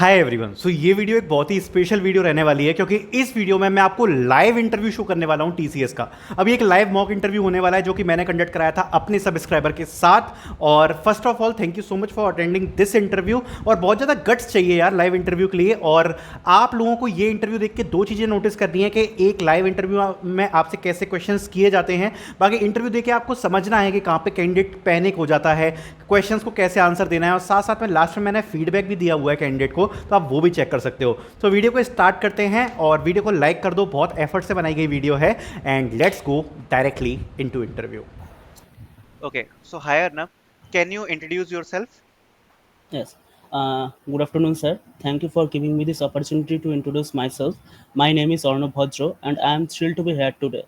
Hi everyone. सो ये video एक बहुत ही स्पेशल वीडियो रहने वाली है क्योंकि इस वीडियो में मैं आपको लाइव इंटरव्यू शो करने वाला हूँ टीसीएस का। अभी एक लाइव मॉक इंटरव्यू होने वाला है जो कि मैंने कंडक्ट कराया था अपने सब्सक्राइबर के साथ। और first of all thank you so much for attending this interview. और बहुत ज़्यादा गट्स चाहिए यार लाइव इंटरव्यू के लिए। और आप लोगों को ये इंटरव्यू देख के दो चीज़ें नोटिस करनी है कि एक लाइव इंटरव्यू में आपसे कैसे क्वेश्चंस किए जाते हैं, बाकी इंटरव्यू देख के आपको समझना है कि कहाँ पे कैंडिडेट पैनिक हो जाता है, क्वेश्चंस को कैसे आंसर देना है। और साथ साथ में लास्ट में मैंने फीडबैक भी दिया हुआ है कैंडिडेट को, तो आप वो भी चेक कर सकते हो। तो वीडियो को स्टार्ट करते हैं और वीडियो को लाइक कर दो, बहुत एफर्ट से बनाई गई वीडियो है। And let's go directly into interview. Okay, so hi Arnab, can you introduce yourself? Yes. Good afternoon, sir. Thank you for giving me this opportunity to introduce myself. My name is Arnav Bhadro, and I am thrilled to be here today.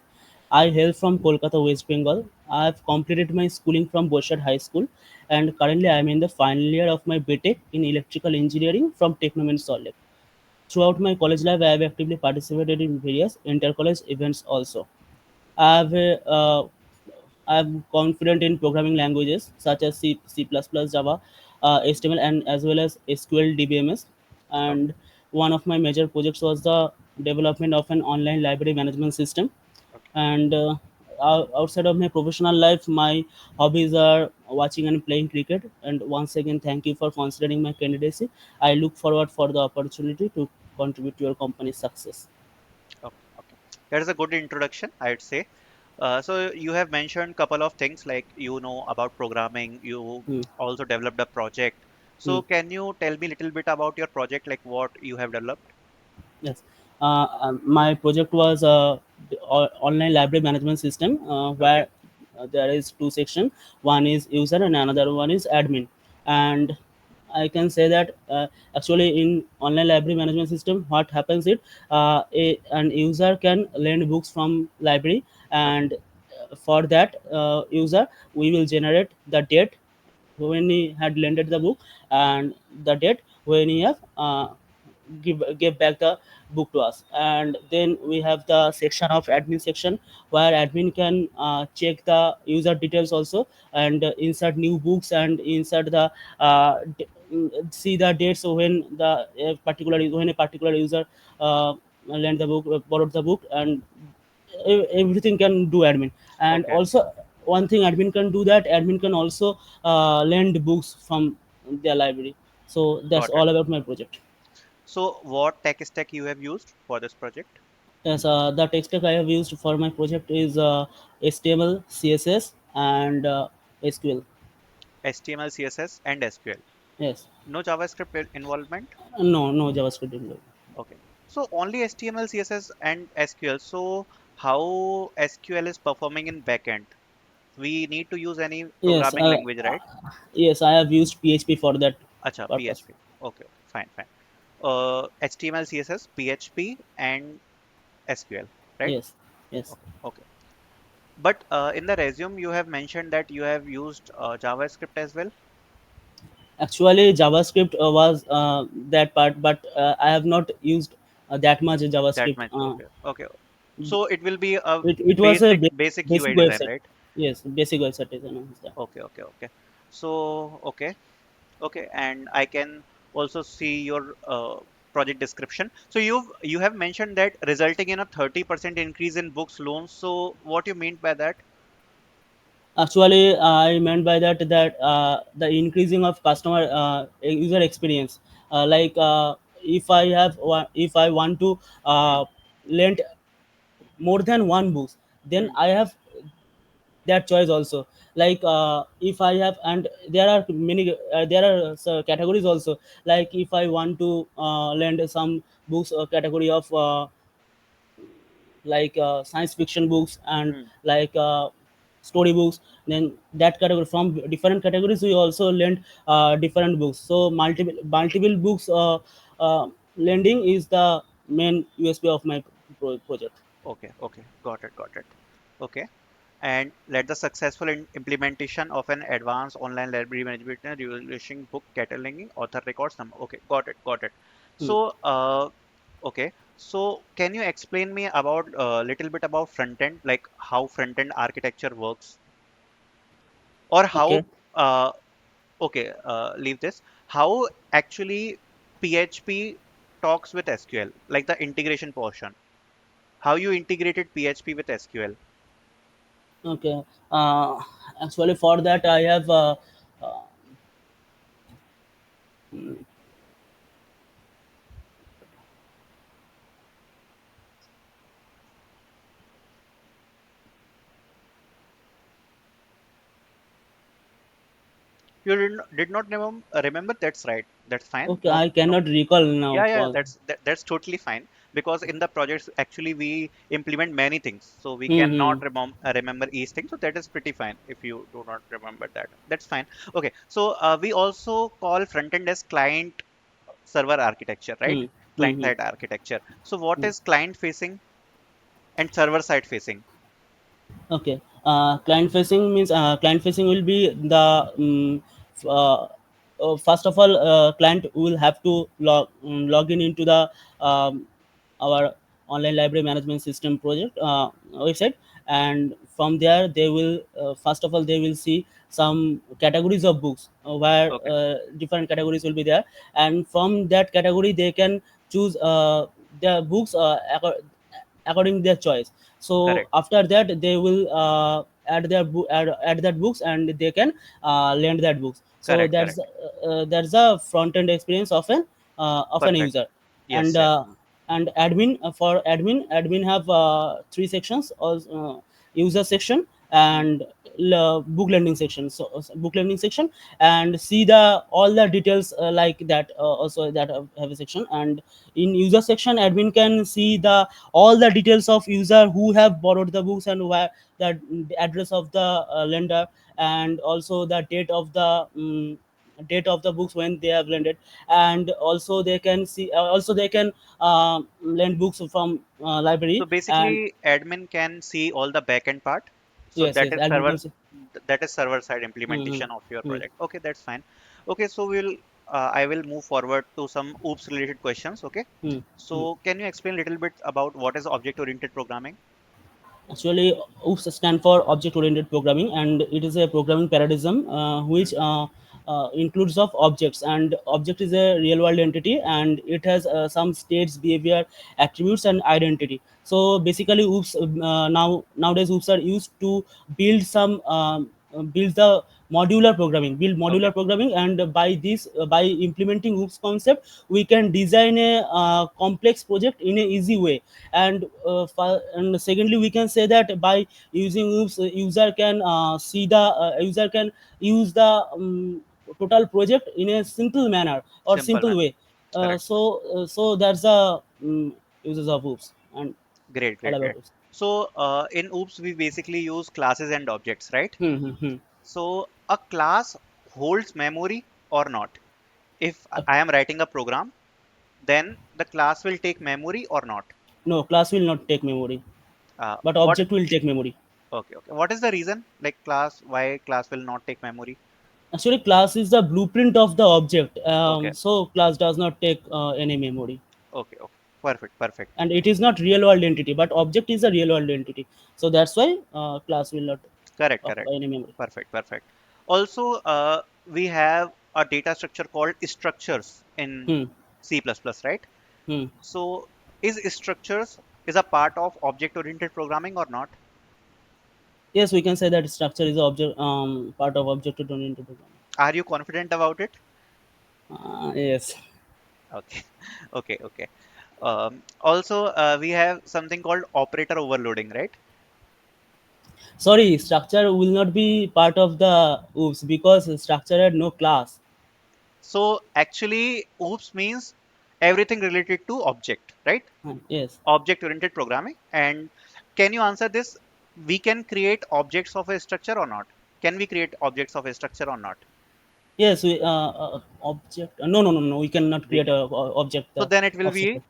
I hail from Kolkata, West Bengal. I have completed my schooling from Boshad High School, and currently I am in the final year of my BTech in Electrical Engineering from Technomen Solid. Throughout my college life, I have actively participated in various inter-college events also. I have I'm confident in programming languages such as C++, Java, HTML, and as well as SQL DBMS. Okay. And one of my major projects was the development of an online library management system. Okay. And outside of my professional life, my hobbies are watching and playing cricket. And once again, thank you for considering my candidacy. I look forward for the opportunity to contribute to your company's success. Okay. Okay. That is a good introduction, I'd say. So you have mentioned couple of things like you know about programming, you Hmm. also developed a project. Hmm. So can you tell me a little bit about your project, like what you have developed? Yes. My project was online library management system Okay. where there is two section. One is user and another one is admin. And I can say that actually in online library management system, what happens is an user can lend books from library, Okay. and for that user we will generate the date when he had lended the book and the date when he have give back the book to us. And then we have the section of admin section where admin can check the user details also, and insert new books and insert the see the dates when the particular when a particular user lend the book, borrowed the book, and everything can do admin. And Okay. also one thing admin can do, that admin can also lend books from their library. So that's Got it. all about my project. So what tech stack you have used for this project? Yes, the tech stack I have used for my project is HTML, CSS, and SQL. HTML, CSS, and SQL. Yes. No JavaScript involvement? No, no JavaScript included. Okay. So only HTML, CSS, and SQL. So how SQL is performing in backend? We need to use any Yes, programming language, right? yes, I have used PHP for that Acha, purpose. PHP. Okay, okay, fine, fine. HTML, CSS, PHP, and SQL, right? Yes, yes. Okay, okay. But in the resume, you have mentioned that you have used JavaScript as well. Actually, JavaScript was that part, but I have not used that much That JavaScript. much. Okay, okay. So it will be a It was a basic UI basic design, website. right? Yes, basic website design is that. Okay, okay, okay. So okay. Okay, and I can also see your project description. So you have mentioned that resulting in a 30% increase in books loans. So what you mean by that? Actually, I meant by that the increasing of customer user experience. Like if I want to Hmm. lend more than one books, then Hmm. I have that choice also. Like if I have, and there are many there are categories also. Like if I want to lend some books, category of like science fiction books and Hmm. like story books, then that category, from different categories we also lend different books. So multiple books lending is the main usp of my project. Okay, okay, got it, got it. Okay, and let the successful implementation of an advanced online library management and revolution book cataloging author records number. Okay, got it, got it. Hmm. So okay, so can you explain me about a little bit about front end, like how front end architecture works, or how Okay. uh, okay, leave this. How actually PHP talks with SQL, like the integration portion. How you integrated PHP with SQL? Okay. Uh, Actually, for that, I have uh, You did not remember? That's right. That's fine. okay. I No. cannot recall now. Yeah, For that's totally fine because in the projects actually we implement many things, so we hmm cannot remember each thing. So that is pretty fine if you do not remember that. That's fine. Okay, so we also call front end as client server architecture, right? hmm Client hmm side architecture. So what hmm. is client facing and server side facing? Okay. Client facing means client facing will be the first of all, client will have to log in into the our online library management system project website, and from there they will first of all they will see some categories of books where Okay, different categories will be there, and from that category they can choose the books according to their choice. So correct, after that they will add that books, and they can lend that books. So correct, that's correct. that's the front end experience of an Perfect. user. Yes, and yes. and admin, for admin have three sections: user section, Hmm. and book lending section. So book lending section, and see the all the details like that, also that have a section. And in user section, admin can see the all the details of user who have borrowed the books, and where the address of the lender, and also the date of the books when they have lended. And also they can see, also they can lend books from So library. And basically, admin can see all the backend part. So yes, that yes, is admin can see. server side Mm-hmm. implementation of your Mm-hmm. project. Okay, that's fine. Okay, so I will move forward to some OOPS related questions. Okay, Mm-hmm. so can you explain a little bit about what is object oriented programming? Actually, OOPS stand for object-oriented programming, and it is a programming paradigm which includes of objects. And object is a real-world entity, and it has some states, behavior, attributes, and identity. So basically, OOPS nowadays OOPS are used to build some build the build Okay, modular programming. And by this, by implementing OOPS concept, we can design a complex project in a easy way. And secondly, we can say that by using OOPS, user can use the total project in a simple manner or simple simple man. way. Correct. So that's the uses of OOPS and Great, all great, about great. OOPS. So in OOPS, we basically use classes and objects, right? Hmm, hmm, hmm. So a class holds memory or not? If Uh, I am writing a program, then the class will take memory or not? no, class will not take memory, but What? object will take memory. Okay, okay. What is the reason? Like why class will not take memory? Actually, class is the blueprint of the object. Okay, So class does not take any memory, okay, okay. Perfect, perfect. and it is not real world entity, but object is a real world entity. So that's why class will not Correct, correct. occupy any memory. Perfect, perfect. Also, we have a data structure called structures in Hmm. C++, right? Hmm. So, is structures is a part of object-oriented programming or not? Yes, we can say that structure is a object, part of object oriented programming. Are you confident about it? Yes. Okay, okay, okay. Also, we have something called operator overloading, right? Sorry, structure will not be part of the OOPS because structure had no class. So, actually, OOPS means everything related to object, right? Yes. Object-oriented programming. And can you answer this? We can create objects of a structure or not? Can we create objects of a structure or not? Yes, we object. No, no, no, no. We cannot We create can. a object So then it will of be structure.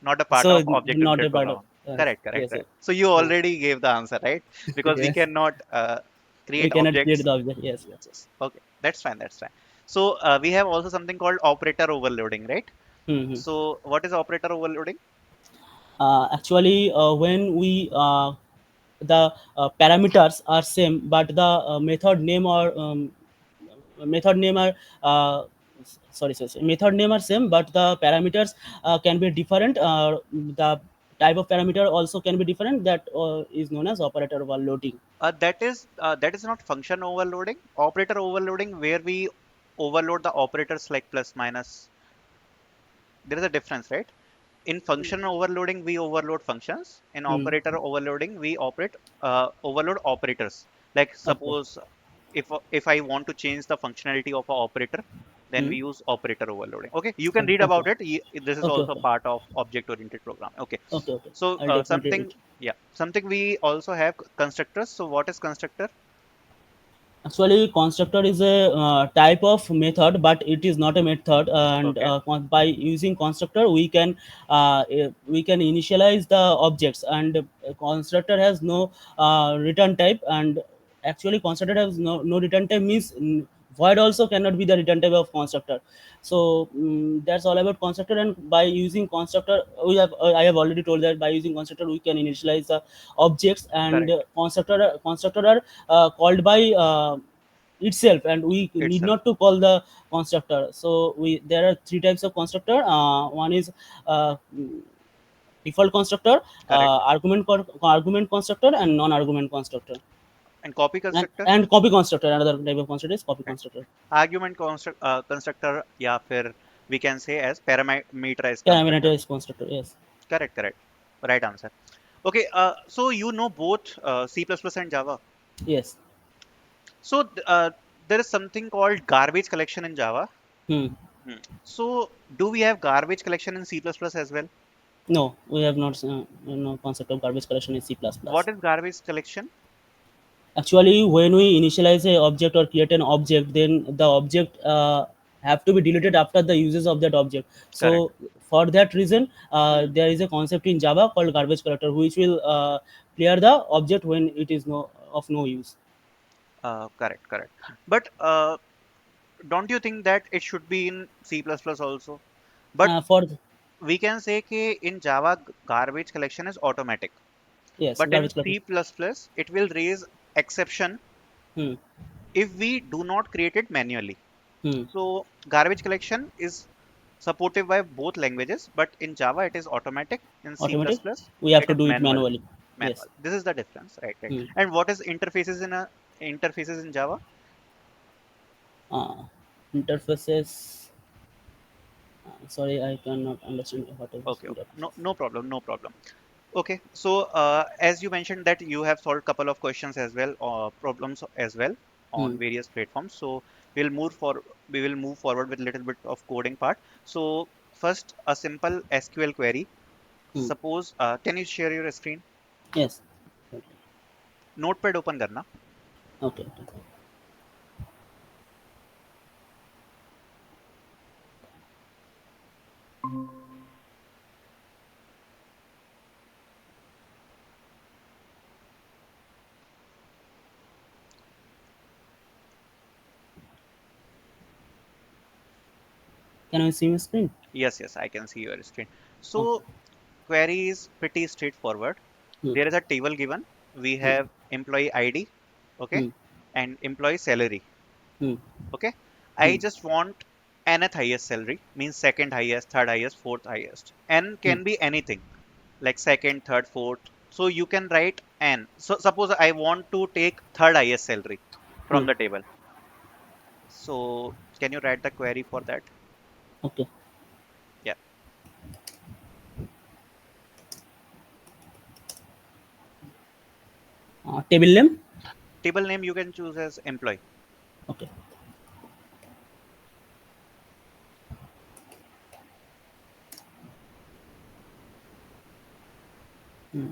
not a part So of not a object-oriented part of. programming. Correct, correct, Yes, right. yes. So you Uh, already gave the answer, right? Because we yes. cannot We create cannot create objects. the object. Yes. Yes, yes. Okay, that's fine, that's fine. So we have also something called operator overloading, right? Mm-hmm. So what is operator overloading? Actually, when we the parameters are same, but the method name are sorry, method name are same, but the parameters can be different. The type of parameter also can be different. That is known as operator overloading. That is not function overloading. Operator overloading, where we overload the operators like plus minus. There is a difference, right? In function overloading, we overload functions. In Hmm. operator overloading, we overload operators. Like Okay. suppose if I want to change the functionality of a operator, then Hmm. we use operator overloading. Okay, you can read Okay. about it. This is Okay. also Okay. part of object-oriented programming. Okay, Okay. Okay. so I'll definitely something, read. yeah, something we also have constructors. So what is constructor? Actually, constructor is a type of method, but it is not a method. And Okay, by using constructor, we can initialize the objects. And constructor has no return type. And actually, constructor has no return type means void also cannot be the return type of constructor. So that's all about constructor. And by using constructor, I have already told that by using constructor we can initialize the objects. And correct. constructor are called by itself, and we need Itself, not to call the constructor. So we there are three types of constructor. One is uh, default constructor, correct. argument constructor, and non-argument constructor. And copy and constructor, and copy constructor, another type of constructor is copy right? constructor. Constructor, या फिर we can say as parameterized constructor. Parameterized constructor, yes. Correct, correct. Right answer. Okay, so you know both C++ and Java. Yes. So there is something called garbage collection in Java. Hmm. Hmm. So do we have garbage collection in C++ as well? No, we have not no concept of garbage collection in C++. What is garbage collection? Actually, when we initialize a object or create an object, then the object have to be deleted after the uses of that object. Correct. So for that reason, Hmm. there is a concept in Java called garbage collector, which will clear the object when it is no use. Correct, correct. But don't you think that it should be in C++ also? But For we can say कि in Java garbage collection is automatic. yes, But in garbage collector. C++, it will raise exception Hmm. if we do not create it manually. Hmm. So garbage collection is supported by both languages, but in Java it is automatic. In C++, Automatic. We have it to is do it manual. manually. Manual. Yes. This is the difference, right? Right. Hmm. And what is interfaces in Java? Uh, Interfaces. Sorry, I cannot understand what is Okay, okay. No, interfaces. no problem, no problem. Okay, so as you mentioned that you have solved couple of questions as well, or problems as well Hmm. on various platforms. So we will move forward with a little bit of coding part. So first, a simple SQL query. Hmm. Suppose, can you share your screen? Yes. Okay. Notepad open करना. Okay. Okay. Can I see my screen? Yes, yes, I can see your screen. Okay. So query is pretty straightforward. Hmm. There is a table given. We Hmm. have employee ID, okay, Hmm. and employee salary. Hmm. Okay, I Hmm. just want nth highest salary, means second highest, third highest, fourth highest. N Hmm. can be anything like second, third, fourth. So you can write n. So suppose I want to take third highest salary Hmm. from the table. So can you write the query for that? Okay. Yeah. Table name. Table name you can choose as employee. Okay. Hmm.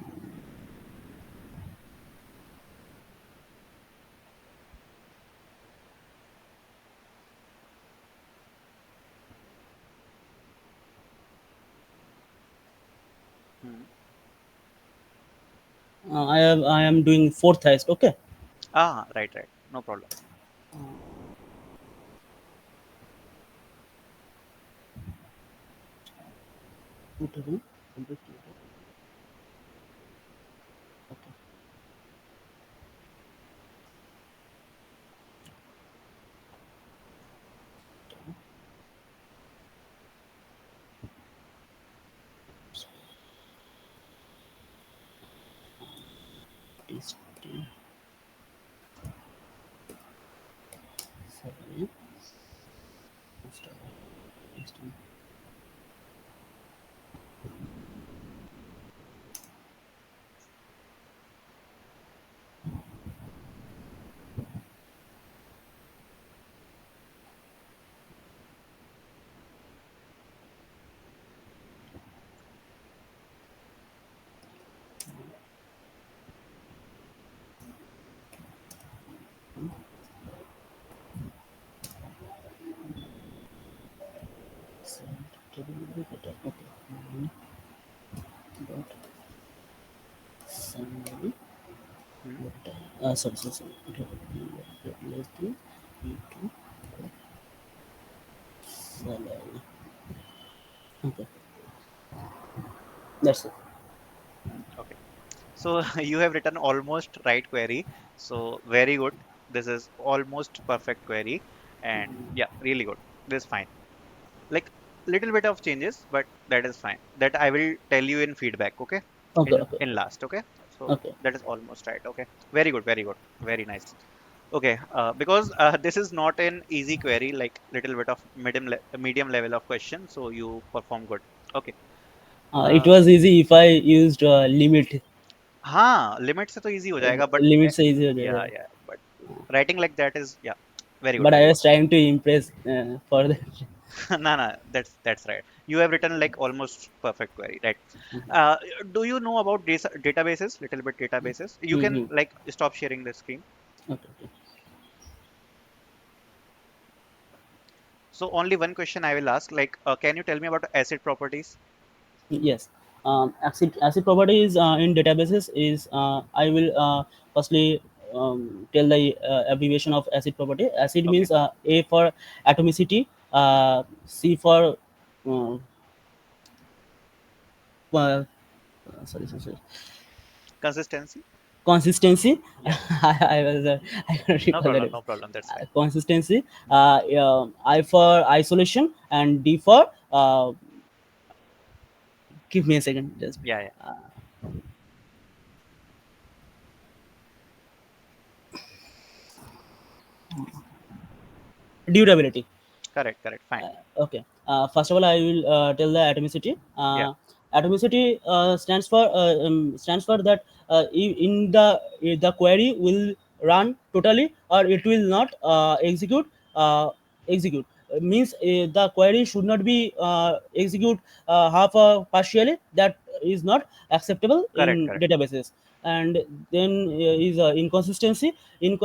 Hmm. I am doing fourth highest. Okay. Ah, right, right. No problem. Okay. Sorry. Okay. Dot summary. Hmm. Sorry. Less than into salary. Okay, that's it. Okay. So you have written almost right query. So very good. This is almost perfect query. And yeah, really good. This is fine. Like little bit of changes, but that is fine. That I will tell you in feedback, okay? Okay, In okay, in last, okay? So okay. that is almost right, okay? Very good, very good, very nice. Okay, because this is not an easy query, like little bit of medium level of question, so you perform good. Okay. It Uh, was easy if I used limit. हाँ limit से तो easy हो जाएगा but Limit से easy हो या जाएगा. But writing like that is या very good But very I good was trying to impress for that. no no that's right you have written like almost perfect query right uh, do you know about databases little bit databases you can Mm-hmm. like stop sharing the screen Okay, okay. so only one question I will ask like can you tell me about acid properties Yes. Acid properties in databases is I will firstly tell the abbreviation of acid property. Acid okay means A for atomicity, C for uh, uh, sorry, consistency consistency. yeah I was I can't recall that. no problem that's fine Consistency. I for isolation and D for give me a second. Just yeah yeah durability. correct fine Okay. First of all, I will tell the atomicity. yeah Atomicity stands for that in the query will run totally or it will not execute. Execute means the query should not be execute half or partially. That is not acceptable in correct databases. And then is inconsistency. In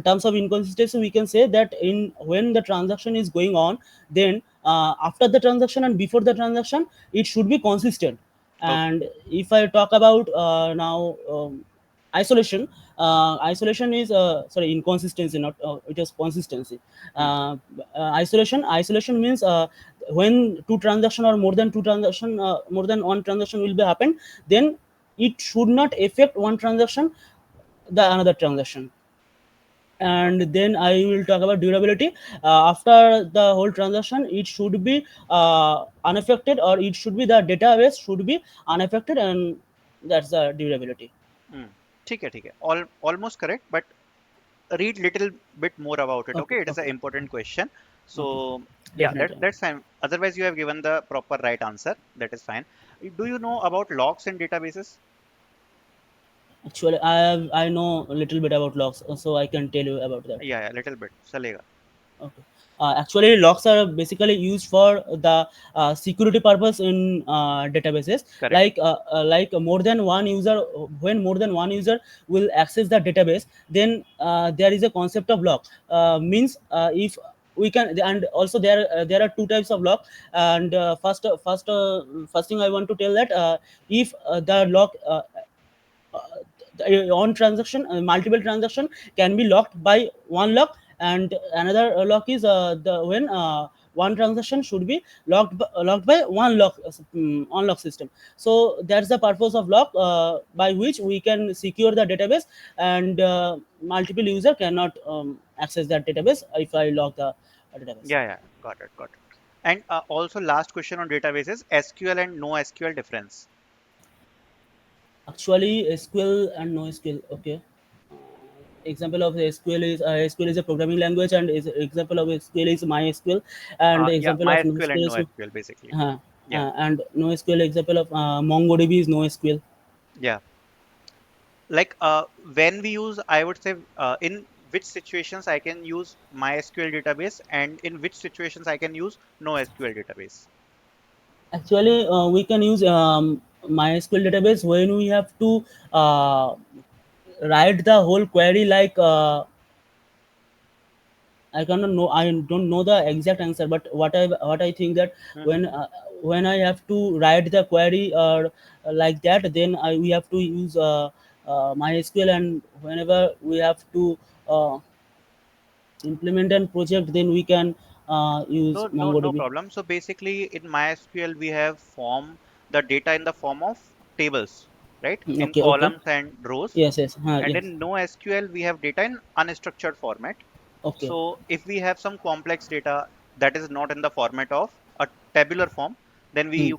terms of inconsistency, we can say that in when the transaction is going on, then after the transaction and before the transaction, it should be consistent. okay And if I talk about now isolation, isolation is sorry, inconsistency, not it is consistency. hmm. Isolation means when two transaction or more than one transaction will be happen, then it should not affect one transaction the another transaction. And Okay. then I will talk about durability. After the whole transaction, it should be unaffected, or it should be the database should be unaffected, and that's the durability. Hmm. ठीक है almost correct but read little bit more about it Okay, okay it is okay, an important question so okay, yeah definitely. that's fine otherwise you have given the proper right answer that is fine do you know about logs in databases Actually, I know a little bit about logs, so I can tell you about that. yeah little bit चलेगा Okay. Actually, locks are basically used for the security purpose in databases. correct Like more than one user, when more than one user will access the database, then there is a concept of lock. Means if we can, and also there are two types of lock. And first thing I want to tell that if the lock on transaction, multiple transaction can be locked by one lock, and another lock is the when one transaction should be locked by one lock system. So that's the purpose of lock, by which we can secure the database, and multiple user cannot access that database if I lock the database. yeah got it and also last question on databases SQL and no SQL difference Actually, SQL and NoSQL. Okay. Uh, Example of SQL is a programming language, and example of SQL is MySQL, and Yeah, example of MySQL and NoSQL is NoSQL basically. Yeah, and NoSQL example of MongoDB is NoSQL. yeah. Like when we use, I would say, in which situations I can use MySQL database and in which situations I can use NoSQL database. Actually, we can use MySQL database when we have to uh, write the whole query like. I cannot know. I don't know the exact answer, but what I think that Hmm. when I have to write the query or like that, then we have to use MySQL, and whenever we have to uh, implement a project, then we can use So no MongoDB. problem. So basically in MySQL we have form the data in the form of tables, right? In Okay, okay, columns and rows. yes, yes, And yes, in NoSQL we have data in unstructured format. okay, So if we have some complex data that is not in the format of a tabular form, then hmm.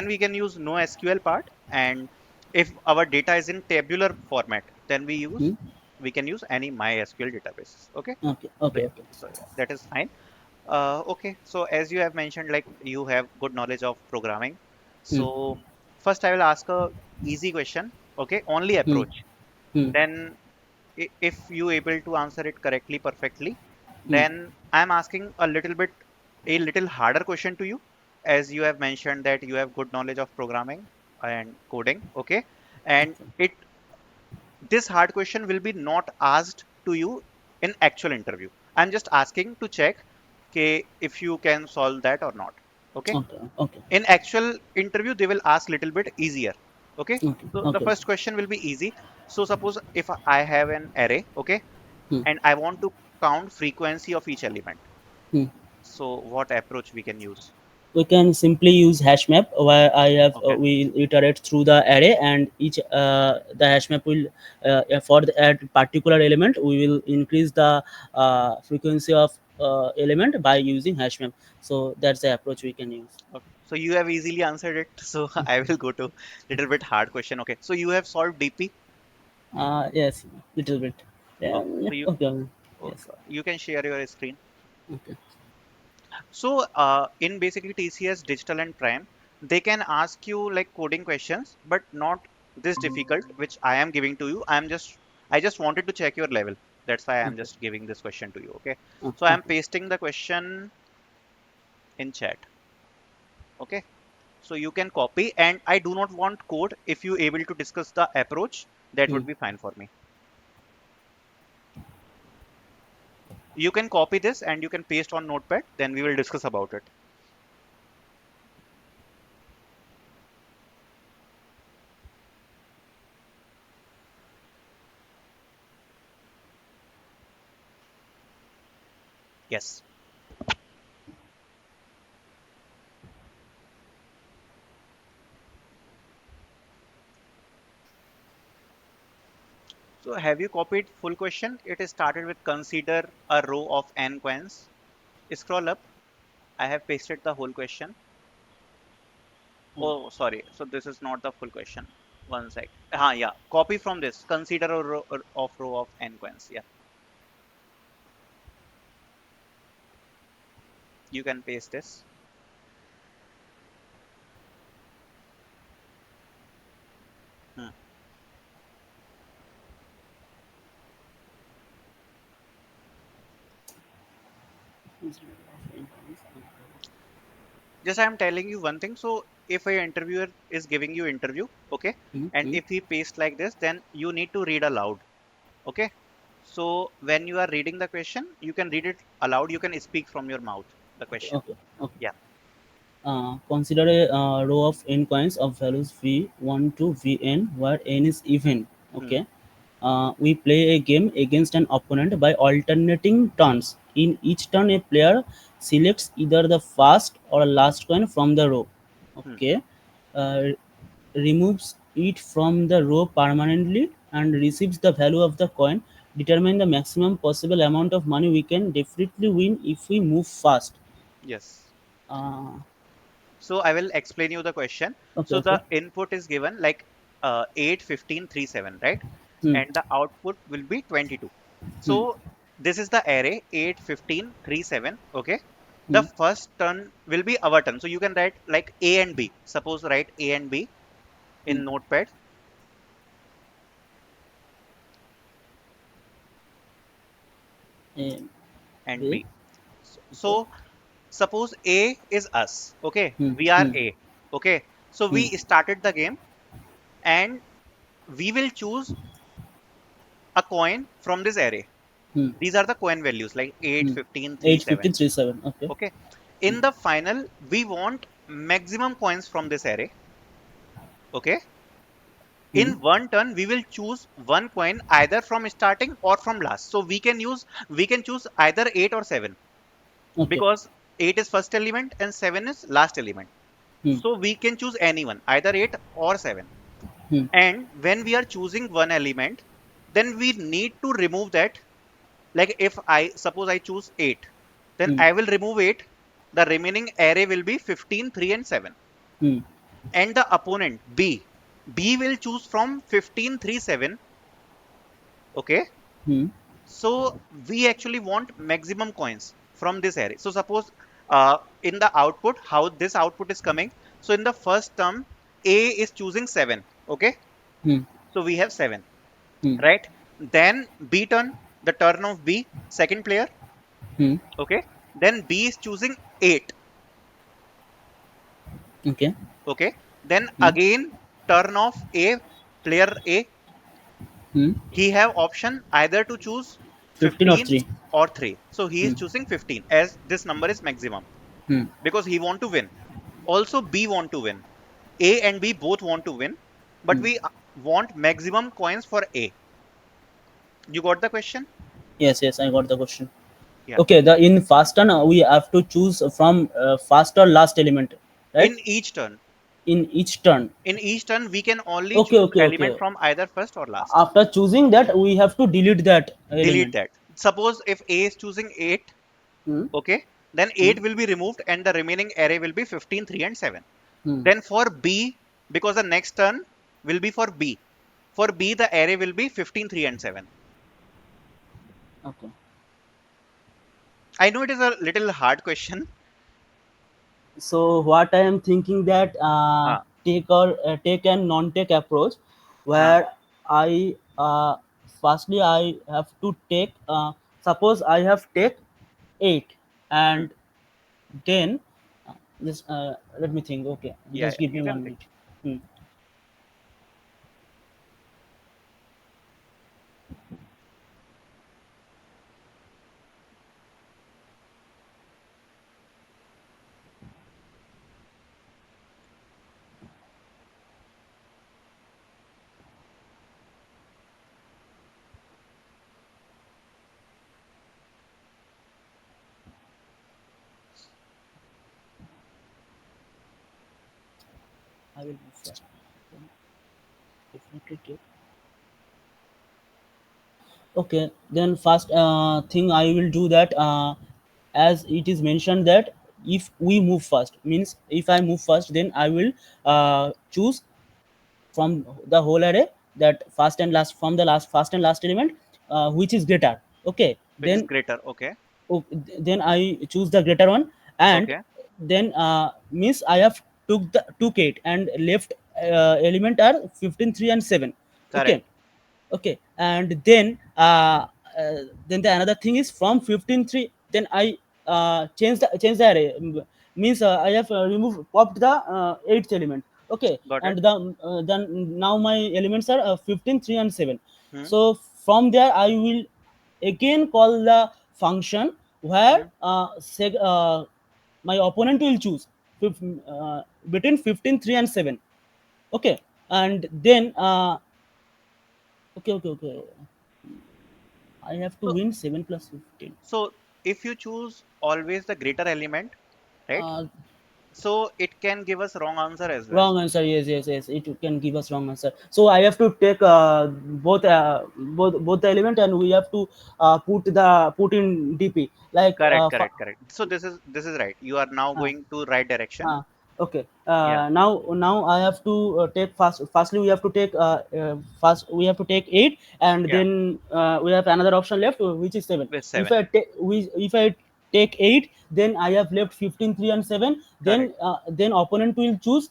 we can use NoSQL part. And if our data is in tabular format, then Hmm. we can use any MySQL database. Okay. Okay, So okay, yeah, okay, so yeah, that is fine. Okay, so as you have mentioned, like you have good knowledge of programming. hmm. So first I will ask a easy question. Okay, only Hmm. approach. Hmm. Then if you able to answer it correctly, perfectly, Hmm. then I'm asking a little harder question to you, as you have mentioned that you have good knowledge of programming and coding. Okay, and Okay, it this hard question will be not asked to you in actual interview. I'm just asking to check if you can solve that or not. Okay, okay, okay, in actual interview they will ask little bit easier. Okay, okay, so the okay. first question will be easy. So suppose if I have an array, okay, Hmm. and I want to count frequency of each element, Hmm. so what approach we can use? We can simply use hash map where I have Okay. we iterate through the array, and each the hash map will for the at particular element we will increase the frequency of element by using hash map. So that's the approach we can use. Okay, so you have easily answered it. So I will go to little bit hard question. Okay, so you have solved DP. Yes, little bit. Yeah, Okay, yeah, so okay. Yes. you can share your screen. Okay. So in basically TCS Digital and Prime, they can ask you like coding questions, but not this difficult, which I am giving to you. I just wanted to check your level. That's why I'm Okay. just giving this question to you. Okay. So I'm Okay. pasting the question in chat. Okay. So you can copy, and I do not want code. If you able to discuss the approach, that Hmm. would be fine for me. You can copy this and you can paste on Notepad. Then we will discuss about it. Yes. So have you copied full question? It is started with consider a row of n coins. Scroll up. I have pasted the whole question. Hmm. Oh, sorry. So this is not the full question. One sec. Yeah. Copy from this. Consider a row of n coins. Yeah. You can paste this. Hmm. Just I am telling you one thing. So if a interviewer is giving you interview, okay, Hmm. and Hmm. if he paste like this, then you need to read aloud. Okay. So when you are reading the question, you can read it aloud. You can speak from your mouth the Okay. question. Okay. Okay. Yeah. Consider a row of n coins of values v1 to vn where n is even. Hmm. Okay. We play a game against an opponent by alternating turns. In each turn, a player selects either the first or last coin from the row. Hmm. Okay. Uh, Removes it from the row permanently and receives the value of the coin. Determine the maximum possible amount of money we can definitely win if we move fast. Yes. Uh, So I will explain you the question. okay. So Okay. the input is given like 8, 15, 3, 7, right? Hmm. And the output will be 22. Hmm. So this is the array 8, 15, 3, 7. Okay. The Hmm. first term will be our turn. So you can write like A and B. Suppose write A and B Hmm. in Notepad A, and B. B. Okay. So suppose A is us. Okay. Hmm. We are Hmm. A. Okay. So Hmm. we started the game and we will choose a coin from this array. Hmm. These are the coin values like 8, Hmm. 15, 3, 8, 7. 15, 3, 7. Okay. Okay. Hmm. In the final, we want maximum coins from this array. Okay. Hmm. In one turn, we will choose one coin either from starting or from last. So we can choose either 8 or 7 Okay. because 8 is first element and 7 is last element. Hmm. So we can choose anyone, either 8 or 7. Hmm. And when we are choosing one element, then we need to remove that. Like if I suppose I choose 8, then Hmm. I will remove 8. The remaining array will be 15, 3, and 7. Hmm. And the opponent B will choose from 15, 3, 7. Okay. Hmm. So we actually want maximum coins from this array. So suppose in the output, how this output is coming. So in the first term, A is choosing 7. Okay. Hmm. So we have 7, Hmm. right? Then B turn, the turn of B, second player. Hmm. Okay. Then B is choosing 8. Okay. Okay. Then Hmm. again, turn of A, player A. Hmm. He have option either to choose 15 or 15 3. or 3. So he is Hmm. choosing 15 as this number is maximum Hmm. because he want to win. Also B want to win. A and B both want to win, but Hmm. we want maximum coins for A. You got the question? Yes, yes, I got the question. Yeah. Okay, the in fast turn we have to choose from first or last element, right? In each turn. In each turn. In each turn, we can only Okay, choose okay, element okay. from either first or last. After choosing that, we have to delete that Delete element. that. Suppose if A is choosing 8, Hmm. okay, then Hmm. 8 will be removed and the remaining array will be 15, 3, and 7. Hmm. Then for B, because the next turn will be for B. For B, the array will be 15, 3, and 7. Okay. I know it is a little hard question. So what I am thinking that Ah, take and non-take approach, ah, where I firstly I have to take suppose I have take 8 hmm. and then just let me think. Okay, Yeah, just give me you can 1 think. minute. Hmm. I will move first. Definitely take. Okay, then first thing I will do that as it is mentioned that if we move first means if I move first, then I will choose from the whole array that first and last from the last first and last element which is greater. Okay, Which is then greater. Okay. then I choose the greater one, and Okay. then means I have took 8 and left element are 15, 3, and 7. Okay, Correct. okay, and then the another thing is from 15 3, then I change the array. Means I have removed popped the eighth element. Okay, Got it. and then now my elements are 15 3 and 7. Hmm. So from there I will again call the function where Hmm. my opponent will choose between 15 3 and 7. Okay, and then okay, I have to So, win 7 plus 15. so if you choose always the greater element, right? Uh, So it can give us wrong answer as well. Wrong answer. Yes, yes, yes. It can give us wrong answer. So I have to take both the element, and we have to put in DP like Correct, correct, correct. So this is right. You are now uh, going to right direction. Okay. Yeah. Now I have to take firstly we have to take first we have to take 8, and Yeah. then we have another option left, which is 7. With If 7. if I take 8, then I have left 15, 3 and 7. Correct. Then opponent will choose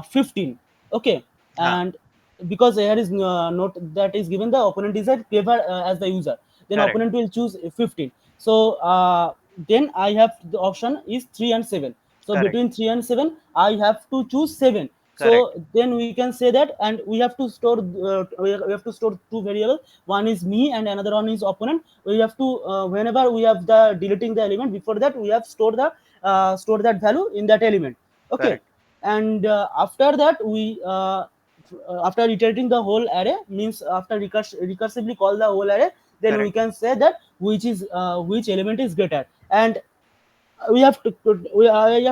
15. Okay. Huh. And because here is note that is given, the opponent is a clever as the user, then Correct. opponent will choose 15. So then I have the option is 3 and 7. So Correct. between 3 and 7, I have to choose 7. Correct. So then we can say that, and we have to store we have to store two variables. One is me and another one is opponent. We have to whenever we have the deleting the element, before that we have store that value in that element. Okay. Correct. And after that we after iterating the whole array, means after recursively call the whole array, then we Correct. can say that which element is greater. And I have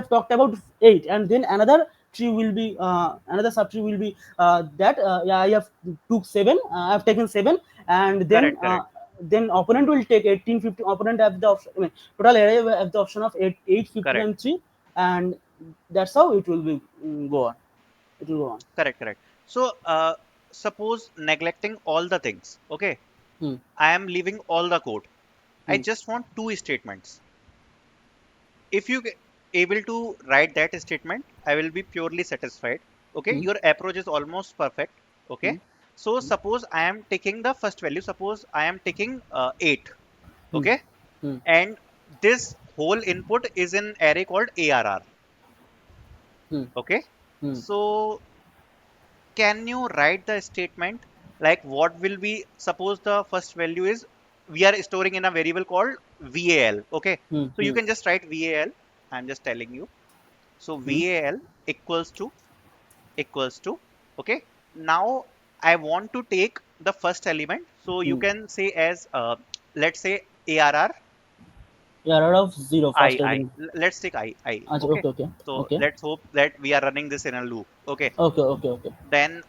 talked about 8, and then another tree will be another subtree will be that yeah, I have took 7, I have taken 7, and Correct. Correct. then opponent will take 18, 15. Opponent have the option, I mean, total array will have the option of 8, 15 Correct. and 3. And that's how it will be go on, it will go on. Correct. Correct. So, suppose neglecting all the things. Okay. Hmm. I am leaving all the code. I Hmm. just want two statements. If you able to write that statement, I will be purely satisfied. Okay, Hmm. your approach is almost perfect. Okay, Hmm. so suppose I am taking the first value, suppose I am taking 8. Hmm. Okay, Hmm. and this whole input is in array called arr. Hmm. Okay, Hmm. so can you write the statement like what will be, suppose the first value is, we are storing in a variable called val. Okay, Hmm. so you Hmm. can just write val. I'm just telling you. So Hmm. val equals to, okay. Now I want to take the first element. So you Hmm. can say as let's say arr Yeah, out of 0 first I. element. Let's take I. Achha, Okay. okay, okay, So okay, let's hope that we are running this in a loop. Okay. okay, okay, okay. Then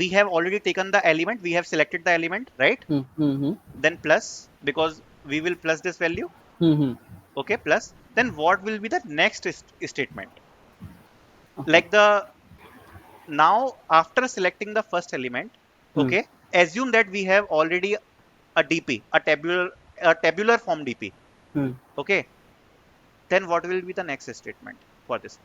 we have already taken the element. We have selected the element, right? Hmm. Hmm. Hmm. Then plus, because we will plus this value. Hmm. Hmm. Okay. Plus. Then what will be the next statement? Okay. Like the now after selecting the first element, Hmm. okay, assume that we have already a dp, a tabular form dp. Hmm. Okay, then what will be the next statement for this?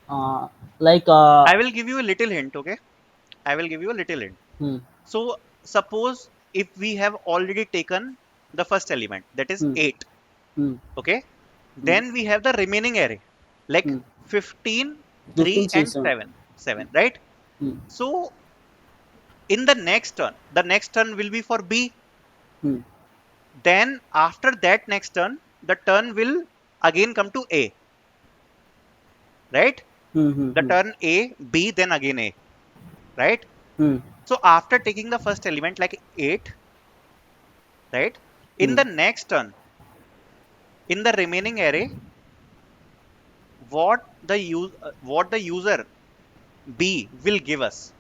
Uh, like I will give you a little hint. Okay, I will give you a little hint. hmm. So suppose if we have already taken the first element, that is Hmm. 8. Hmm. Okay, Hmm. then we have the remaining array like Hmm. 15, 3 15, 3, and 7. 7, right? Hmm. So in the next turn will be for b. Hmm. Then after that next turn, the turn will again come to a, right? Hmm. Hmm. The Hmm. turn a, b, then again a, right? Hmm. So after taking the first element like 8, right? In Hmm. the next turn, in the remaining array, what the user b will give us?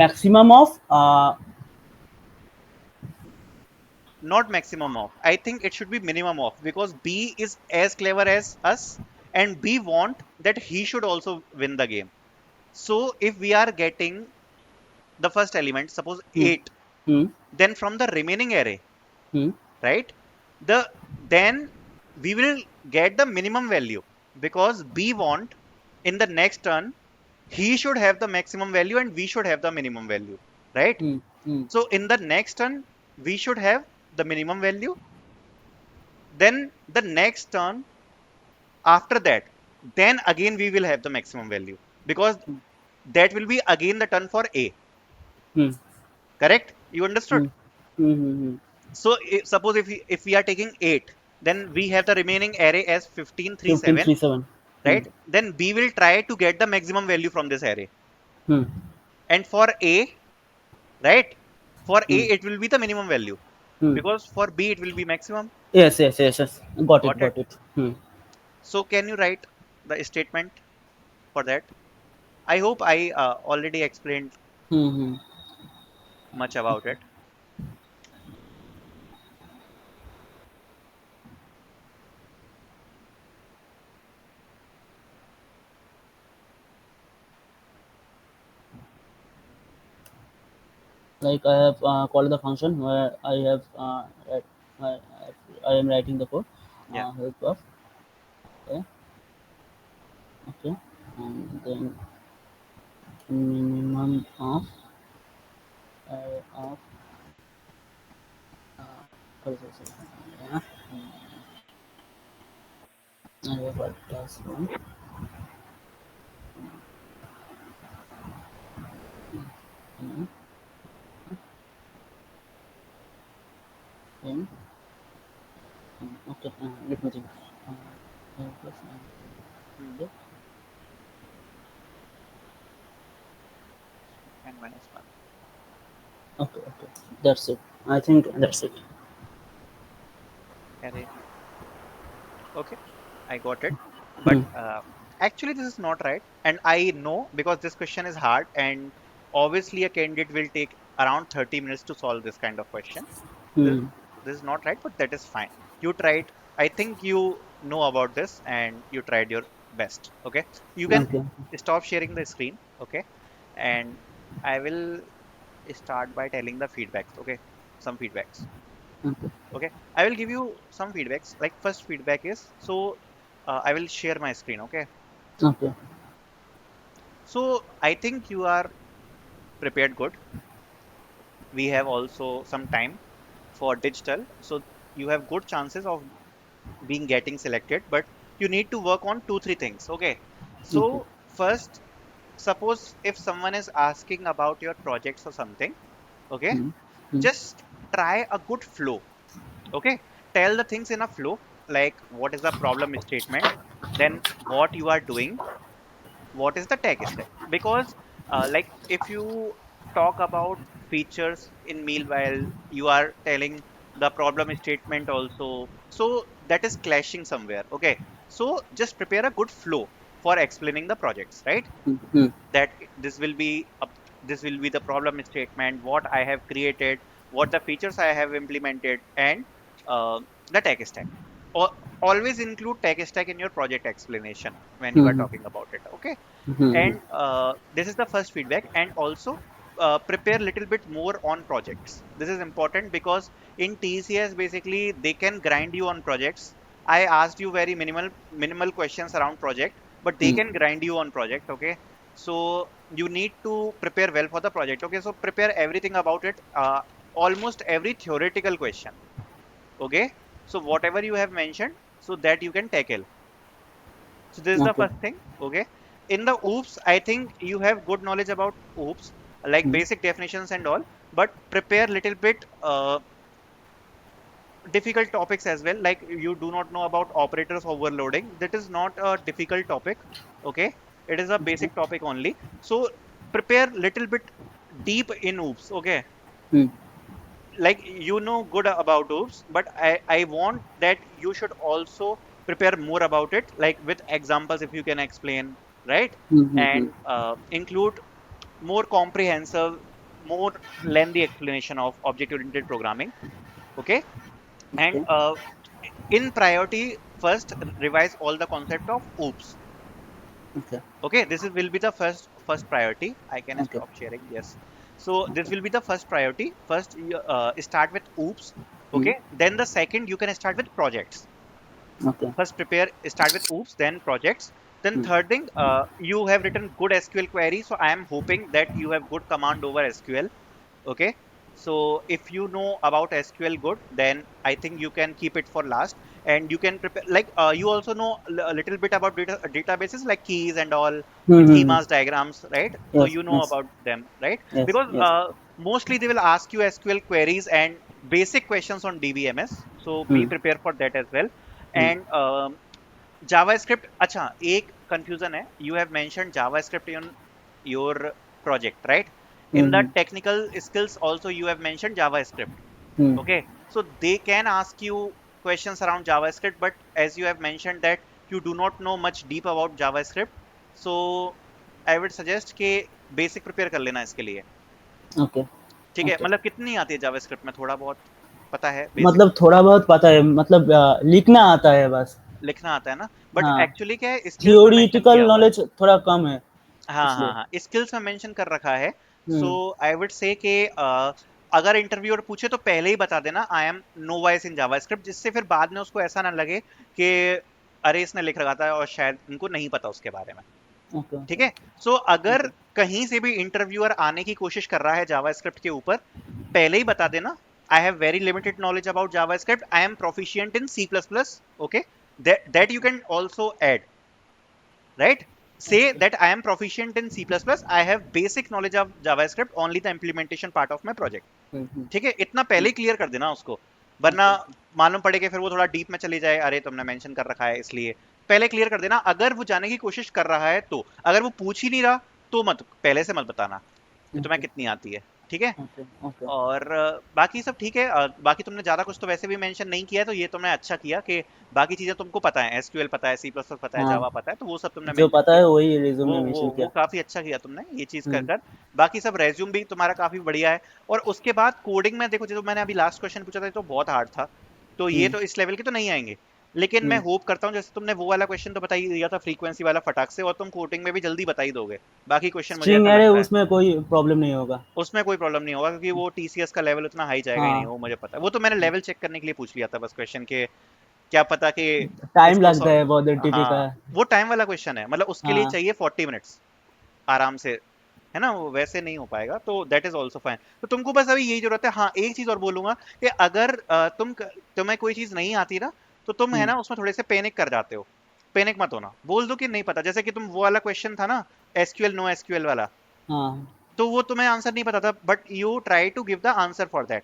Maximum of Not maximum of. I think it should be minimum of, because b is as clever as us, and b want that he should also win the game. So if we are getting the first element, suppose hmm. 8, Hmm. then from the remaining array, Hmm. right, the then we will get the minimum value, because b want in the next turn he should have the maximum value and we should have the minimum value, right? Hmm. Hmm. So in the next turn we should have the minimum value. Then the next turn after that, then again we will have the maximum value, because that will be again the turn for a. Hmm. Correct, you understood? Hmm. Hmm. Hmm. So suppose if we are taking 8, then we have the remaining array as 15, 3, 15, 7, 3, 7. Hmm. right? Then we will try to get the maximum value from this array. Hmm. And for a, right? For a, Hmm. it will be the minimum value, Hmm. because for b, it will be maximum. Yes, yes, yes, yes. Got it, Got it? got it. Hmm. So can you write the statement for that? I hope I already explained Hmm. much about it. Like I have called the function where I have I, I am writing the code. Yeah. Help of, okay, okay, and then minimum of sorry, yeah, I have a class one. Mm, then, okay, let me think. Plus, Hmm. okay, And minus 1. okay, that's it. I think that's it. Array. Okay, I got it. But Hmm. actually, this is not right. And I know because this question is hard, and obviously, a candidate will take around 30 minutes to solve this kind of question. This, Hmm. this is not right, but that is fine. You tried. I think you know about this and you tried your best. Okay, you can Okay, stop sharing the screen. Okay, and I will start by telling the feedbacks. Okay, some feedbacks. okay, Okay, I will give you some feedbacks. Like first feedback is so I will share my screen. Okay, okay. so I think you are prepared good. We have also some time for digital, so you have good chances of being getting selected, but you need to work on two three things. Okay, Okay. so first, suppose if someone is asking about your projects or something, okay, Hmm. Hmm. just try a good flow. Okay, tell the things in a flow, like what is the problem statement, then what you are doing, what is the tech stack. Because like if you talk about features in meanwhile you are telling the problem statement also, so that is clashing somewhere. Okay, so just prepare a good flow for explaining the projects, right? Hmm. Hmm. That this will be this will be the problem statement, what I have created, what the features I have implemented, and uh, the tech stack. Always include tech stack in your project explanation when you are Hmm. talking about it. Okay, Hmm. and this is the first feedback. And also prepare little bit more on projects. This is important because in TCS basically they can grind you on projects. I asked you very minimal questions around project, but they Hmm. can grind you on project. Okay, so you need to prepare well for the project. Okay, so prepare everything about it, almost every theoretical question. Okay, so whatever you have mentioned, so that you can tackle. So this is the Okay. first thing. Okay. In the OOPS, I think you have good knowledge about OOPS, like Hmm. basic definitions and all, but prepare little bit difficult topics as well. Like you do not know about operators overloading. That is not a difficult topic. Okay. It is a Okay. basic topic only. So prepare little bit deep in OOPS. Okay. Hmm. Like you know good about OOPS, but I want that you should also prepare more about it, like with examples if you can explain, right? Hmm. Hmm. Hmm. And include more comprehensive, more lengthy explanation of object-oriented programming. Okay, and Okay. in priority, first revise all the concept of OOPS. Okay. Okay, this is, will be the first priority. I can Okay. stop sharing. Yes. So this Okay. will be the first priority. First, you start with OOPS. Hmm. Okay. Then the second, you can start with projects. Okay. First, prepare, start with OOPS, then projects. Then Hmm. third thing, you have written good SQL query. So I am hoping that you have good command over SQL. Okay, so if you know about SQL good, then I think you can keep it for last, and you can prepare, like you also know a little bit about databases like keys and all, Hmm. Hmm. Hmm. schemas, diagrams, right? So Yes. you know Yes. about them, right? Yes. Because Yes. mostly they will ask you SQL queries and basic questions on DBMS, so be Hmm. prepared for that as well. Hmm. And JavaScript, अच्छा एक confusion है. You have mentioned JavaScript in your project, right? In the Hmm. technical skills also you have mentioned JavaScript. Hmm. Okay, so they can ask you questions around JavaScript, but as you have mentioned that you do not know much deep about JavaScript, so I would suggest कि basic prepare कर लेना इसके लिए। Okay ठीक है, okay. मतलब कितनी आती है जावास्क्रिप्ट में? थोड़ा बहुत पता है बेसिक? मतलब थोड़ा बहुत पता है, मतलब लिखना आता है बस। लिखना आता है ना, बट हाँ, एक्चुअली क्या है, स्किल्स में मेंशन थियोरिटिकल किया हुआ है। नॉलेज थोड़ा कम है हाँ हाँ इसलिए। हाँ, स्किल्स में मेंशन कर रखा है। सो हम्म। आई वुड से कि अगर इंटरव्यूअर पूछे तो पहले ही बता देना I am novice in JavaScript, जिससे फिर बाद में उसको ऐसा ना लगे कि अरे इसने लिख रखा था और शायद उनको नहीं पता उसके बारे में। ओके ठीक ओके है, सो अगर ओके। कहीं से भी इंटरव्यूअर आने की कोशिश कर रहा है जावास्क्रिप्ट के ऊपर, पहले ही बता देना I have very limited knowledge about JavaScript, I am proficient in C plus plus. Okay, that you can also add, right? Say that I am proficient in C++, I have basic knowledge of JavaScript, only the implementation part of my project। हम्म। ठीक है, इतना पहले ही clear कर देना उसको, वरना okay. मालूम पड़े कि फिर वो थोड़ा डीप में चली जाए, अरे तुमने मेंशन कर रखा है इसलिए। पहले क्लियर कर देना, अगर वो जाने की कोशिश कर रहा है तो। अगर वो पूछ ही नहीं रहा तो मत, पहले से मत बताना कि तुम्हें ओके कितनी आती है। ठीक है, ओके ओके। और बाकी सब ठीक है। बाकी तुमने ज्यादा कुछ तो वैसे भी मेंशन नहीं किया है, तो ये तुमने अच्छा किया कि बाकी चीजें तुमको पता है, एसक्यूएल पता है, सी प्लस प्लस पता है, हाँ, जावा पता है, तो वो सब तुमने जो मेंशन पता किया। है वही रिज्यूम वो में वो मेंशन वो किया। काफी अच्छा किया तुमने ये चीज कर हम्म कर। बाकी सब रेज्यूम भी तुम्हारा काफी बढ़िया है। और उसके बाद कोडिंग में देखो, जो मैंने अभी लास्ट क्वेश्चन पूछा था, ये तो बहुत हार्ड था, तो ये हम्म तो इस लेवल के तो नहीं आएंगे। लेकिन मैं हम्म। होप करता हूँ, जैसे तुमने वो वाला क्वेश्चन तो बता ही दिया था फ्रीक्वेंसी वाला फटाक से, और तुम कोडिंग में भी जल्दी बता ही दोगे। बाकी क्वेश्चन मुझे स्ट्रिंग ऐसा एरे लगता है उसमें कोई प्रॉब्लम नहीं होगा। उसमें कोई प्रॉब्लम नहीं होगा, क्योंकि वो टीसीएस का लेवल उतना हाई जाएगा ही नहीं, हाँ, वो मुझे पता है। वो तो मैंने लेवल चेक करने के लिए पूछ लिया था बस क्वेश्चन के, क्या पता कि टाइम इसको लगता है बहुत एंटिटी का। हाँ, वो टाइम वाला क्वेश्चन है, मतलब उसके लिए हाँ। चाहिए 40 मिनट्स आराम से, है ना, वो वैसे नहीं हो पाएगा, तो दैट इज ऑल्सो फाइन। तो तुमको बस अभी यही जरूरत है। हाँ, एक चीज और बोलूंगा कि अगर तुम्हें कोई चीज नहीं आती ना, तो तुम है हम्म। ना उसमें थोड़े से पैनिक कर जाते हो। पैनिक मत होना, बोल दो कि नहीं पता। जैसे कि तुम वो वाला क्वेश्चन था ना, एसक्यूएल नो एसक्यूएल वाला, हाँ। तो वो तुम्हें आंसर नहीं पता था, but you try to give the answer for that.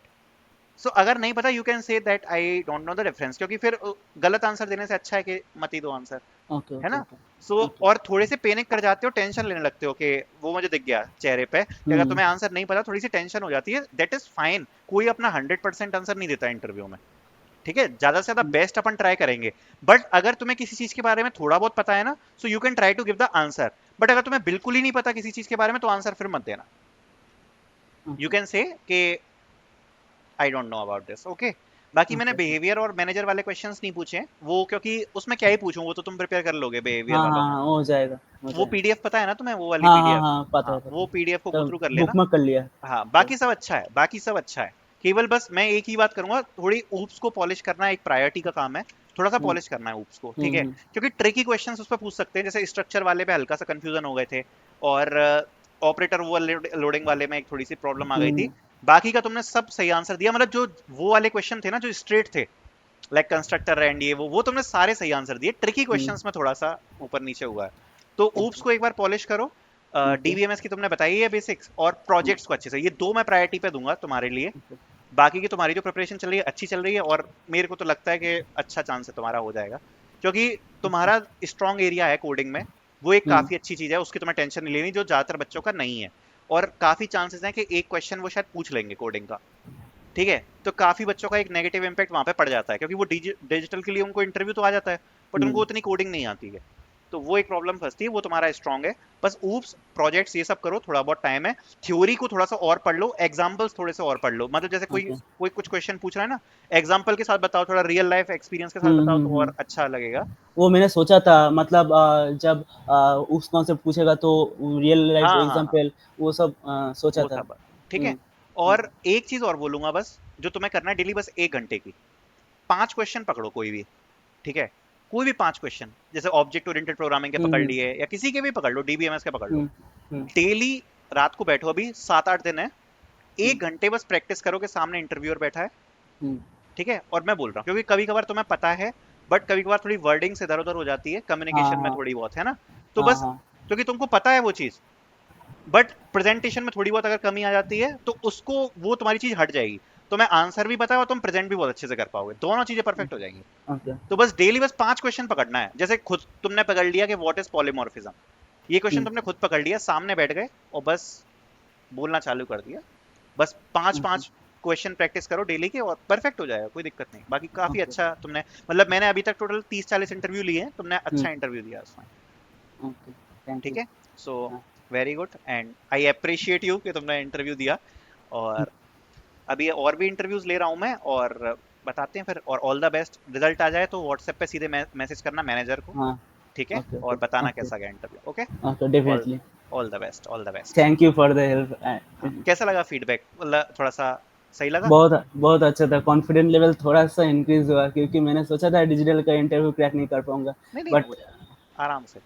So अगर नहीं पता, you can say that I don't know the difference, क्योंकि फिर गलत आंसर देने से अच्छा है कि मत ही दो आंसर, ओके है ओके ना। Okay so okay. और थोड़े से पैनिक कर जाते हो, टेंशन लेने लगते हो कि वो मुझे दिख गया चेहरे पे कि अगर हम्म तुम्हें आंसर नहीं पता, थोड़ी सी टेंशन हो जाती है, दैट इज फाइन। कोई अपना 100% आंसर नहीं देता इंटरव्यू में। ठीक है, ज्यादा से ज्यादा बेस्ट अपन ट्राई करेंगे। बट अगर तुम्हें किसी चीज के बारे में थोड़ा बहुत पता है ना, so you can try to give the answer. But अगर तुम्हें बिल्कुल ही नहीं पता किसी चीज के बारे में, तो आंसर फिर मत देना। You okay. कैन से कि आई don't know about this. Okay, बाकी मैंने ओके ओके। बिहेवियर और मैनेजर वाले क्वेश्चंस नहीं पूछे हैं, वो क्योंकि उसमें क्या ही पूछूं, वो तो तुम प्रिपेयर कर लोगे बिहेवियर हाँ वालों हाँ में। हाँ, हो जाएगा हो वो जाएगा। पीडीएफ पता है ना तुम्हें, वो वाली हाँ हाँ पीडीएफ? हाँ, पता हाँ, है पता वो है। पीडीएफ को गो तो थ्रू कर बुक लेना। मार्क कर लिया। हाँ, ओके। बाकी सब अच्छा है, बाकी सब अच्छा है। केवल बस मैं एक ही बात करूंगा, थोड़ी ऊप्स को पॉलिश करना एक प्रायोरिटी का काम है। थोड़ा सा हम्म पॉलिश करना है ऊप्स को, ठीक है, हम्म क्योंकि ट्रिकी क्वेश्चंस उस पर पूछ सकते हैं, जैसे स्ट्रक्चर वाले पे हल्का सा कंफ्यूजन हो गए थे, और ऑपरेटर लोडिंग वाले में एक थोड़ी सी प्रॉब्लम आ गई थी। हम्म बाकी का तुमने सब सही आंसर दिया, मतलब जो वो वाले क्वेश्चन थे ना जो स्ट्रेट थे, लाइक कंस्ट्रक्टर एंड ये वो तुमने सारे सही आंसर दिए। ट्रिकी हम्म। क्वेश्चंस में थोड़ा सा ऊपर नीचे हुआ है, तो ऊप्स को एक बार पॉलिश करो। ओके डीबीएमएस की तुमने बताई है बेसिक्स, और प्रोजेक्ट्स को अच्छे से, ये दो मैं प्रायोरिटी पे दूंगा तुम्हारे लिए। ओके। बाकी की तुम्हारी जो प्रिपरेशन चल रही है अच्छी चल रही है, और मेरे को तो लगता है कि अच्छा चांस है तुम्हारा हो जाएगा, क्योंकि तुम्हारा स्ट्रॉन्ग एरिया है कोडिंग में। वो एक हम्म काफी अच्छी चीज है, उसकी तुम्हें टेंशन नहीं लेनी, जो ज्यादातर बच्चों का नहीं है। और काफी चांसेस हैं कि एक क्वेश्चन वो शायद पूछ लेंगे कोडिंग का। ठीक है, तो काफी बच्चों का एक नेगेटिव इम्पैक्ट वहां पे पड़ जाता है, क्योंकि वो डिजिटल के लिए उनको इंटरव्यू तो आ जाता है, बट उनको हम्म। उतनी कोडिंग नहीं आती है। तो वो एक प्रॉब्लम फंसती है, वो तुम्हारा स्ट्रांग है। बस ऊप्स प्रोजेक्ट्स ये सब करो, थोड़ा बहुत टाइम है। थ्योरी को थोड़ा सा और पढ़ लो, एग्जांपल्स थोड़े से और पढ़ लो, मतलब जैसे कोई ओके। कोई कुछ क्वेश्चन पूछ रहा है ना, एग्जांपल के साथ बताओ, थोड़ा रियल लाइफ एक्सपीरियंस के साथ बताओ, तो और हम्म। अच्छा लगेगा। वो मैंने सोचा था, मतलब जब उस कॉन्सेप्ट पूछेगा तो रियल लाइफ हाँ हाँ हाँ, एग्जांपल वो सब सोचा वो था। सब ठीक है। हम्म और एक चीज और बोलूंगा बस, जो तुम्हें करना है डेली, बस 1 घंटे की 5 क्वेश्चन पकड़ो कोई भी। ठीक है, कोई भी 5 क्वेश्चन, जैसे ऑब्जेक्ट ओरिएंटेड प्रोग्रामिंग के पकड़ हम्म लिए, या किसी के भी पकड़ लो, डीबीएमएस के पकड़ लो। हम्म हम्म डेली रात को बैठो, अभी 7-8 दिन है, हम्म 1 घंटे बस प्रैक्टिस करो कि सामने इंटरव्यूअर बैठा है। हम्म ठीक है, और मैं बोल रहा हूँ क्योंकि कभी कभार तुम्हें पता है, बट कभी कभार थोड़ी वर्डिंग्स इधर उधर हो जाती है, हाँ कम्युनिकेशन में हाँ थोड़ी बहुत, है ना। तो हाँ बस, हाँ। क्योंकि तुमको पता है वो चीज, बट प्रेजेंटेशन में थोड़ी बहुत अगर कमी आ जाती है, तो उसको, वो तुम्हारी चीज हट जाएगी। तुम्हें आंसर भी पता है और तुम प्रेजेंट भी बहुत अच्छे से कर पाओगे, दोनों चीजें परफेक्ट हो जाएंगी। ओके। तो बस डेली बस 5 क्वेश्चन पकड़ना है। जैसे खुद तुमने पकड़ लिया कि व्हाट इज पॉलीमॉर्फिज्म, ये क्वेश्चन हम्म तुमने खुद पकड़ लिया, सामने बैठ गए और बस बोलना चालू कर दिया। बस पांच ओके पांच क्वेश्चन प्रैक्टिस करो डेली के, और परफेक्ट हो जाएगा, कोई दिक्कत नहीं। बाकी काफी ओके। अच्छा तुमने, मतलब मैंने अभी तक टोटल 30-40 इंटरव्यू लिए हैं, तुमने हम्म अच्छा इंटरव्यू दिया उसमें। ओके। थैंक ठीक यू। है, सो हाँ। Very good and I appreciate you कि तुमने इंटरव्यू दिया। और अभी और भी इंटरव्यूज ले रहा हूँ मैं, और बताते हैं फिर। और ऑल द बेस्ट। रिजल्ट आ जाए तो व्हाट्सएप पे सीधे मैसेज करना मैनेजर को, हाँ, ठीक है? ओके और ओके बताना ओके कैसा गया interview. Okay, okay, all definitely. All the best, all the best. Thank you for the हाँ, हेल्प। कैसा लगा फीडबैक? मतलब थोड़ा सा सही लगा? बहुत बहुत अच्छा था, कॉन्फिडेंट लेवल थोड़ा सा इंक्रीज हुआ, क्योंकि मैंने सोचा था डिजिटल का इंटरव्यू क्रैक नहीं कर पाऊंगा, नहीं नहीं, बट आराम से।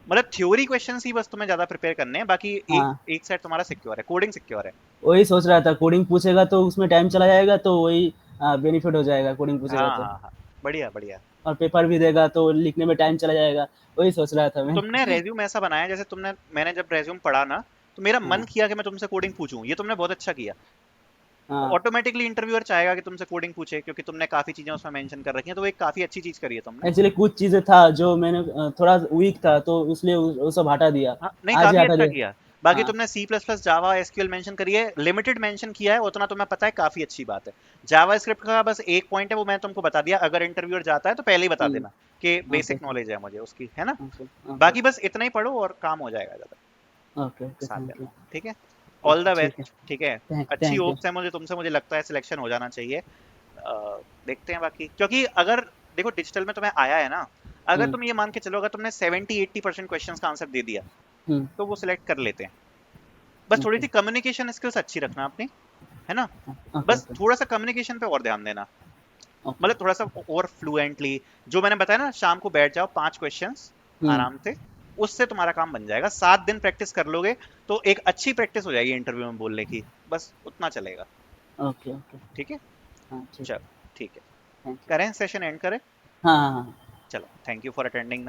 मतलब थ्योरी क्वेश्चंस ही बस तुम्हें ज्यादा प्रिपेयर करने हैं, बाकी एक हाँ, एक साइड तुम्हारा सिक्योर है, कोडिंग सिक्योर है। वही सोच रहा था, कोडिंग पूछेगा तो उसमें टाइम चला जाएगा, तो वही बेनिफिट हो जाएगा कोडिंग पूछेगा हाँ तो। हाँ हाँ, बढ़िया बढ़िया। और पेपर भी देगा तो लिखने में टाइम चला जाएगा, वही सोच रहा था मैं। तुमने रेज्यूम ऐसा बनाया जैसे मैंने जब रेज्यूम पढ़ा ना, तो मेरा मन हाँ किया कि मैं तुमसे कोडिंग पूछूं। ये तुमने बहुत अच्छा किया। हाँ, ऑटोमेटिकली इंटरव्यूअर चाहेगा कि तुमसे कोडिंग पूछे, क्योंकि तुमने काफी चीजें उसमें मेंशन कर रखी हैं, तो वो एक काफी अच्छी चीज करी है तुमने। एक्चुअली कुछ चीजें था जो मैंने थोड़ा वीक था, तो इसलिए वो सब हटा दिया। हाँ नहीं, आज ही काफी हटा अच्छा दिया। किया। बाकी हाँ तुमने सी प्लस प्लस, जावा, एसक्यूएल मेंशन करी है, लिमिटेड मेंशन किया है, उतना तुम्हें पता है, काफी अच्छी बात है। जावा स्क्रिप्ट का बस एक पॉइंट है, वो मैं तुमको बता दिया। अगर इंटरव्यूअर जाता है तो पहले ही बता देना कि ओके बेसिक नॉलेज है मुझे उसकी, है ना? ओके ओके बाकी बस इतना ही पढ़ो और काम हो जाएगा ज्यादा। ओके ओके, साथ थैंक यू। देना, ठीक है? ऑल द ठीक है, बेस्ट, ठीक है? अच्छी थैंक यू। होप्स है मुझे तुमसे, मुझे लगता है सिलेक्शन हो जाना चाहिए। देखते हैं बाकी, क्योंकि अगर देखो डिजिटल में तुम्हें आया है ना, अगर हम्म तुम ये मान के चलो, अगर तुमने 70-80% क्वेश्चंस का आंसर दे दिया, हम्म, तो वो सिलेक्ट कर लेते हैं। बस थोड़ी ओके सी कम्युनिकेशन स्किल्स अच्छी रखना अपनी, है ना? ओके बस ओके थोड़ा सा कम्युनिकेशन पे और ध्यान देना, ओके। मतलब थोड़ा सा और फ्लुएंटली। जो मैंने बताया ना, शाम को बैठ जाओ 5 क्वेश्चंस हम्म, आराम से, उससे तुम्हारा काम बन जाएगा। 7 दिन प्रैक्टिस कर लोगे तो एक अच्छी प्रैक्टिस हो जाएगी इंटरव्यू में बोलने की। बस उतना चलेगा, ओके ओके। ठीक है? हाँ ठीक है, चलो, ठीक है। Thank you. करें सेशन एंड करें? हाँ हाँ हाँ। चलो, थैंक यू फॉर अटेंडिंग।